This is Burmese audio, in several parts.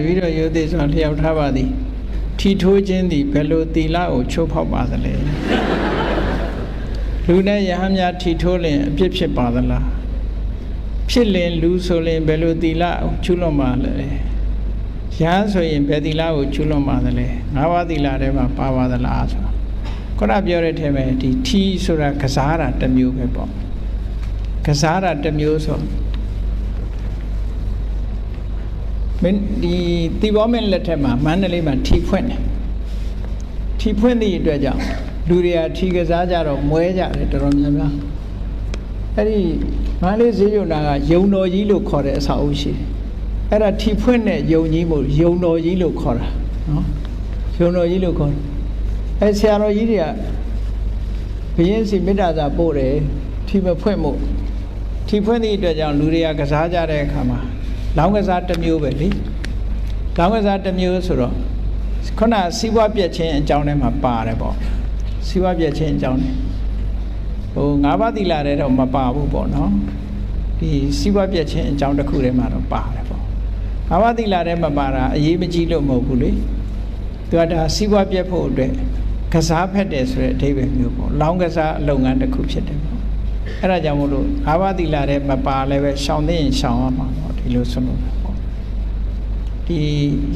ပြီးတော့ယုတ်သိဆိုလျှောက်ထားပါသည်ထီထိုးခြင်းသည်ဘယ်လိုသီလကိုချိုးဖောက်ပါသလဲလူနဲ့ယဟန်များထီထိုးလင်အပြစ်ဖြစ်ပါသလားဖြစ်လင်လူဆိုရင်ဘယ်လိုသီလကိုကျူးလွန်ပါလဲယဟန်ဆိုရင်ဘယ်သီလကိုကျူးလွန်ပါသလဲငါးပါးသီလထဲမှာပါပါသလားဆိုတော့ခုနပြောတဲ့ထဲမှာဒီထီဆိုတာကစားတာတစ်မျိုးပဲပေါ့ကစားတာတစ်မျိုးဆိုမင်းဒီတီဘောမင်းလက်ထက်မှာမန္တလေးမှာထီဖွင့်တယ်ထီဖွင့်သည့်အတွက်ကြောင့်လူတွေကထီကစားကြတော့မွဲကြတယ်တော်တော်များများအဲ့ဒီမန္တလေးဈေးရုံနာကယုံတော်ကြီးလို့ခေါ်တဲ့အဆောက်အဦရှိတယ်အဲ့ဒါထီဖွင့်တဲ့ယုံကြီးမို့ယုံတော်ကြီးလို့ခေါ်တာနော်ယုံတော်ကြီးလို့ခေါ်တယ်အဲ့ဆရာတော်ကြီးတွေကဘုရင်စီမေတ္တာစာပို့တယ်ထီမဖွင့်မို့ထီဖွင့်သည့်အတွက်ကြောင့်လူတွေကကစားကြတဲ့အခါမှာလောင်းကစားတစ်မျိုးပဲလေလောင်းကစားတစ်မျိုးဆိုတော့ခုနစီးပွားပြက်ခြင်းအကြောင်းထဲမှာပါတယ်ပေါ့စီးပွားပြက်ခြင်းအကြောင်းထဲဟိုငါးပါးသီလထဲတော့မပါဘူးပေါ့နော်ဒီစီးပွားပြက်ခြင်းအကြောင်းတစ်ခုထဲမှာတော့ပါတယ်ပေါ့ငါးပါးသီလထဲမှာပါတာအရေးမကြီးလို့မဟုတ်ဘူးလေသူကဒါစီးပွားပြက်ဖို့အတွက်ကစားဖက်တယ်ဆိုတဲ့အဓိပ္ပာယ်မျိုးပေါ့လောင်းကစားအလုပ်ငန်းတစ်ခုဖြစ်တယ်ပေါ့အဲ့ဒါကြောင့်မို့လို့ငါးပါးသီလထဲမပါလည်းပဲရှောင်သိရင်ရှောင်ရမှာပေါ့ဒီလိုဆိုလို့ပေါ့ဒီ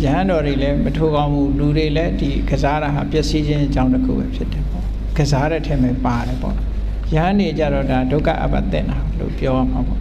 ရဟန်းတော်တွေလည်းမထိုးကောင်းဘူးလူတွေလည်းဒီကစားတာဟာပျက်စီးခြင်းအကြောင်းတစ်ခုပဲဖြစ်တယ်ပေါ့ကစားတဲ့ထဲမှာပါတယ်ပေါ့ရဟန်းတွေကြတော့ဒါဒုက္ခအပ္ပတ္တနာလို့ပြောရမှာပေါ့